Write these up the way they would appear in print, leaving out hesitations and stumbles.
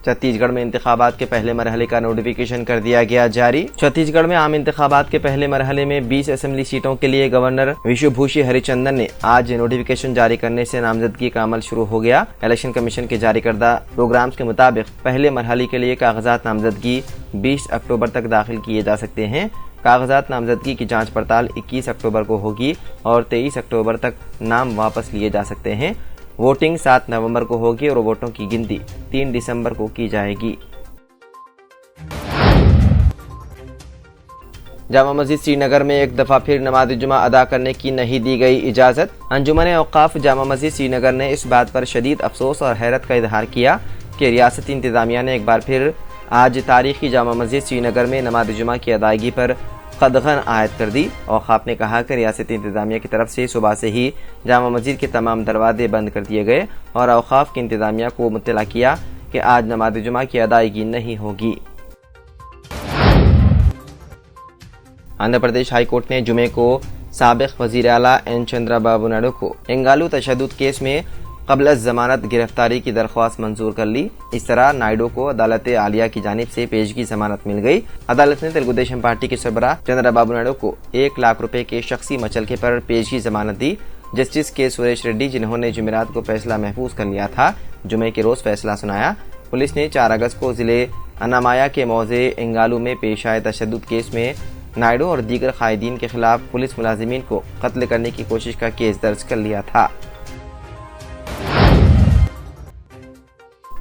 چھتیس گڑھ میں انتخابات کے پہلے مرحلے کا نوٹیفیکیشن کر دیا گیا جاری۔ چھتیس گڑھ میں عام انتخابات کے پہلے مرحلے میں 20 اسمبلی سیٹوں کے لیے گورنر وشو بھوشی ہری چندن نے آج نوٹیفیکیشن جاری کرنے سے نامزدگی کا عمل شروع ہو گیا۔ الیکشن کمیشن کے جاری کردہ پروگرامز کے مطابق پہلے مرحلے کے لیے کاغذات نامزدگی 20 اکتوبر تک داخل کیے جا سکتے ہیں۔ کاغذات نامزدگی کی جانچ پڑتال 21 اکتوبر کو ہوگی اور 23 اکتوبر تک نام واپس لیے جا سکتے ہیں۔ ووٹنگ 7 نومبر کو ہوگی اور ووٹوں کی گنتی 3 دسمبر کو کی جائے گی۔ جامع مسجد سری نگر میں ایک دفعہ پھر نماز جمعہ ادا کرنے کی نہیں دی گئی اجازت۔ انجمن اوقاف جامع مسجد سری نگر نے اس بات پر شدید افسوس اور حیرت کا اظہار کیا کہ ریاستی انتظامیہ نے ایک بار پھر آج تاریخی جامع مسجد سری نگر میں نماز جمعہ کی ادائیگی پر قدغن عائد کر دی۔ اوقاف نے کہا کہ ریاستی انتظامیہ کی طرف سے صبح سے ہی جامع مسجد کے تمام دروازے بند کر دیے گئے اور اوقاف کی انتظامیہ کو مطلع کیا کہ آج نماز جمعہ کی ادائیگی نہیں ہوگی۔ آندھرا پردیش ہائی کورٹ نے جمعے کو سابق وزیر اعلیٰ این چندرا بابو نائیڈو کو انگالو تشدد کیس میں قبل از ضمانت گرفتاری کی درخواست منظور کر لی۔ اس طرح نائیڈو کو عدالت عالیہ کی جانب سے پیشگی ضمانت مل گئی۔ عدالت نے تلگو دیشم پارٹی کے سربراہ چندرا بابو نائیڈو کو 1 لاکھ روپے کے شخصی مچلکے پر پیشگی ضمانت دی۔ جسٹس کے سریش ریڈی جنہوں نے جمعرات کو فیصلہ محفوظ کر لیا تھا، جمعے کے روز فیصلہ سنایا۔ پولیس نے 4 اگست کو ضلع انامایا کے موضع انگالو میں پیش آئے تشدد کیس میں نائیڈو اور دیگر قائدین کے خلاف پولیس ملازمین کو قتل کرنے کی کوشش کا کیس درج کر لیا تھا۔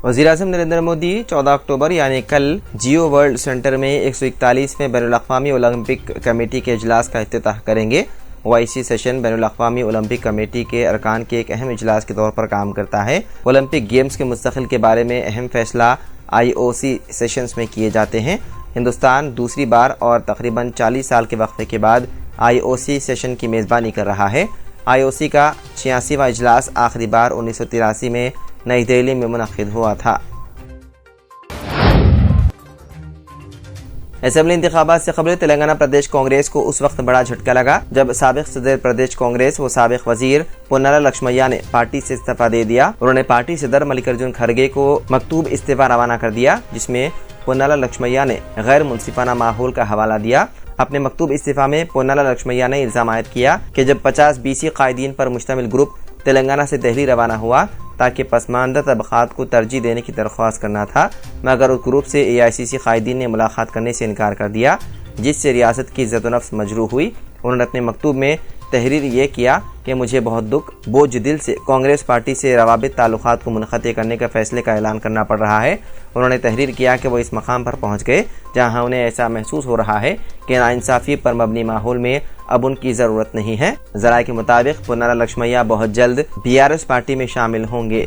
وزیراعظم نریندر مودی 14 اکتوبر یعنی کل جیو ورلڈ سینٹر میں 141ویں بین الاقوامی اولمپک کمیٹی کے اجلاس کا افتتاح کریں گے۔ OIC سیشن بین الاقوامی اولمپک کمیٹی کے ارکان کے ایک اہم اجلاس کے طور پر کام کرتا ہے۔ اولمپک گیمز کے مستقبل کے بارے میں اہم فیصلہ IOC سیشنز میں کیے جاتے ہیں۔ ہندوستان دوسری بار اور تقریباً 40 سال کے وقفے کے بعد IOC سیشن کی میزبانی کر رہا ہے۔ IOC کا 86واں اجلاس آخری بار 1983 میں نئی دہلی میں منعقد ہوا تھا۔ اسمبلی انتخابات سے قبل تلنگانہ پردیش کانگریس کو اس وقت بڑا جھٹکا لگا جب سابق صدر پردیش کانگریس و سابق وزیر پونالا لکشمیا نے پارٹی سے استعفیٰ دے دیا۔ انہوں نے پارٹی صدر ملکارجن کھڑگے کو مکتوب استعفیٰ روانہ کر دیا، جس میں پونالا لکشمیا نے غیر منصفانہ ماحول کا حوالہ دیا۔ اپنے مکتوب استعفیٰ میں پونالا لکشمیا نے الزام عائد کیا کہ جب 50 BC قائدین پر مشتمل گروپ تلنگانہ سے دہلی روانہ ہوا تاکہ پسماندہ طبقات کو ترجیح دینے کی درخواست کرنا تھا، مگر اس گروپ سے AICC قائدین نے ملاقات کرنے سے انکار کر دیا، جس سے ریاست کی عزت و نفس مجروح ہوئی۔ انہوں نے اپنے مکتوب میں تحریر یہ کیا کہ مجھے بہت بوجھ دل سے کانگریس پارٹی سے روابط تعلقات کو منقطع کرنے کا فیصلے کا اعلان کرنا پڑ رہا ہے۔ انہوں نے تحریر کیا کہ وہ اس مقام پر پہنچ گئے جہاں انہیں ایسا محسوس ہو رہا ہے کہ ناانصافی پر مبنی ماحول میں اب ان کی ضرورت نہیں ہے۔ ذرائع کے مطابق پونالا لکشمیا بہت جلد BRS پارٹی میں شامل ہوں گے۔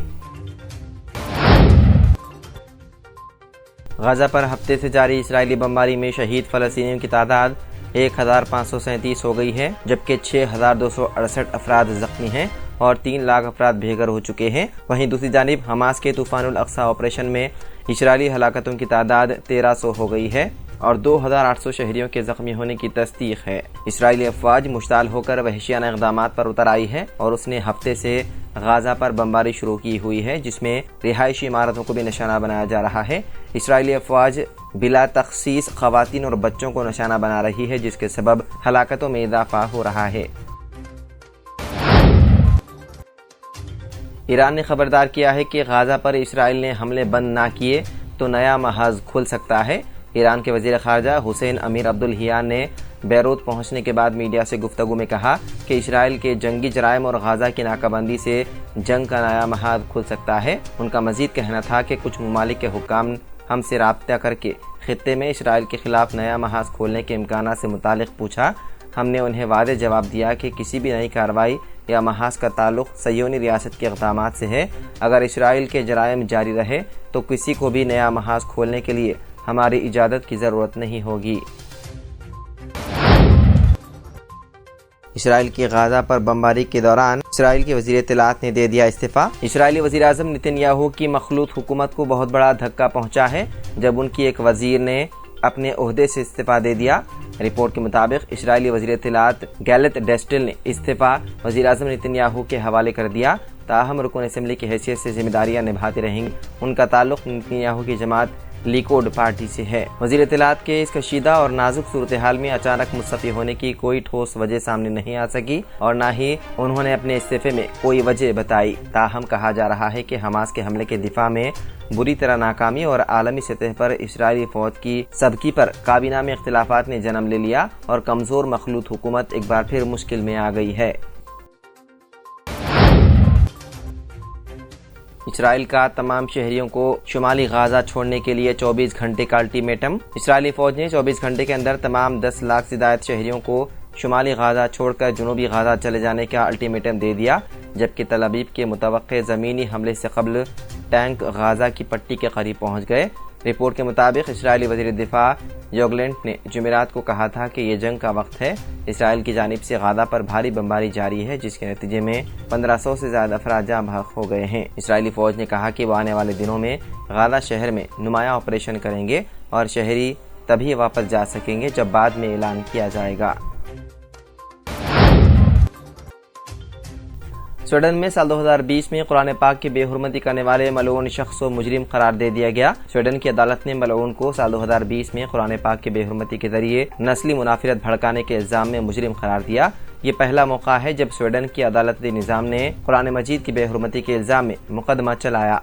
غزہ پر ہفتے سے جاری اسرائیلی بمباری میں شہید فلسطینیوں کی تعداد 1537 ہو گئی ہے، جبکہ 6268 افراد زخمی ہیں اور 3 لاکھ افراد بے گھر ہو چکے ہیں۔ وہیں دوسری جانب حماس کے طوفان الاقصی آپریشن میں اسرائیلی ہلاکتوں کی تعداد 1300 ہو گئی ہے اور 2800 شہریوں کے زخمی ہونے کی تصدیق ہے۔ اسرائیلی افواج مشتعل ہو کر وحشیانہ اقدامات پر اتر آئی ہے اور اس نے ہفتے سے غزہ پر بمباری شروع کی ہوئی ہے، جس میں رہائشی عمارتوں کو بھی نشانہ بنایا جا رہا ہے۔ اسرائیلی افواج بلا تخصیص خواتین اور بچوں کو نشانہ بنا رہی ہے، جس کے سبب ہلاکتوں میں اضافہ ہو رہا ہے۔ ایران نے خبردار کیا ہے کہ غزہ پر اسرائیل نے حملے بند نہ کیے تو نیا محاذ کھل سکتا ہے۔ ایران کے وزیر خارجہ حسین امیر عبداللہیان نے بیروت پہنچنے کے بعد میڈیا سے گفتگو میں کہا کہ اسرائیل کے جنگی جرائم اور غزہ کی ناکہ بندی سے جنگ کا نیا محاذ کھل سکتا ہے۔ ان کا مزید کہنا تھا کہ کچھ ممالک کے حکام ہم سے رابطہ کر کے خطے میں اسرائیل کے خلاف نیا محاذ کھولنے کے امکانات سے متعلق پوچھا۔ ہم نے انہیں واضح جواب دیا کہ کسی بھی نئی کارروائی یا محاذ کا تعلق صہیونی ریاست کے اقدامات سے ہے۔ اگر اسرائیل کے جرائم جاری رہے تو کسی کو بھی نیا محاذ کھولنے کے لیے ہماری اجازت کی ضرورت نہیں ہوگی۔ اسرائیل کی غزہ پر بمباری کے دوران اسرائیل کے وزیر اطلاعات نے دے دیا استعفیٰ۔ اسرائیلی وزیر اعظم نتن یاہو کی مخلوط حکومت کو بہت بڑا دھکا پہنچا ہے جب ان کی ایک وزیر نے اپنے عہدے سے استعفیٰ دے دیا۔ رپورٹ کے مطابق اسرائیلی وزیر اطلاعات گیلت ڈیسٹل نے استعفیٰ وزیر اعظم نتن یاہو کے حوالے کر دیا۔ تاہم رکن اسمبلی کی حیثیت سے ذمہ داریاں نبھاتے رہیں گے۔ ان کا تعلق نتنیاہو کی جماعت لیکوڈ پارٹی سے ہے۔ وزیر اطلاعات کے اس کشیدہ اور نازک صورتحال میں اچانک مستعفی ہونے کی کوئی ٹھوس وجہ سامنے نہیں آ سکی اور نہ ہی انہوں نے اپنے استعفے میں کوئی وجہ بتائی۔ تاہم کہا جا رہا ہے کہ حماس کے حملے کے دفاع میں بری طرح ناکامی اور عالمی سطح پر اسرائیلی فوج کی سبکی پر کابینہ میں اختلافات نے جنم لے لیا اور کمزور مخلوط حکومت ایک بار پھر مشکل میں آ گئی ہے۔ اسرائیل کا تمام شہریوں کو شمالی غزہ چھوڑنے کے لیے 24 گھنٹے کا الٹیمیٹم۔ اسرائیلی فوج نے 24 گھنٹے کے اندر تمام 10 لاکھ سے زائد شہریوں کو شمالی غزہ چھوڑ کر جنوبی غزہ چلے جانے کا الٹیمیٹم دے دیا، جبکہ تل ابیب کے متوقع زمینی حملے سے قبل ٹینک غزہ کی پٹی کے قریب پہنچ گئے۔ رپورٹ کے مطابق اسرائیلی وزیر دفاع یوگلینٹ نے جمعرات کو کہا تھا کہ یہ جنگ کا وقت ہے۔ اسرائیل کی جانب سے غزہ پر بھاری بمباری جاری ہے، جس کے نتیجے میں 1500 سے زیادہ افراد جاں بحق ہو گئے ہیں۔ اسرائیلی فوج نے کہا کہ وہ آنے والے دنوں میں غزہ شہر میں نمایاں آپریشن کریں گے اور شہری تبھی واپس جا سکیں گے جب بعد میں اعلان کیا جائے گا۔ سویڈن میں سال 2020 میں قرآن پاک کی بے حرمتی کرنے والے ملعون شخص کو مجرم قرار دے دیا گیا۔ سویڈن کی عدالت نے ملعون کو سال 2020 میں قرآن پاک کی بے حرمتی کے ذریعے نسلی منافرت بھڑکانے کے الزام میں مجرم قرار دیا۔ یہ پہلا موقع ہے جب سویڈن کی عدالتی نظام نے قرآن مجید کی بے حرمتی کے الزام میں مقدمہ چلایا۔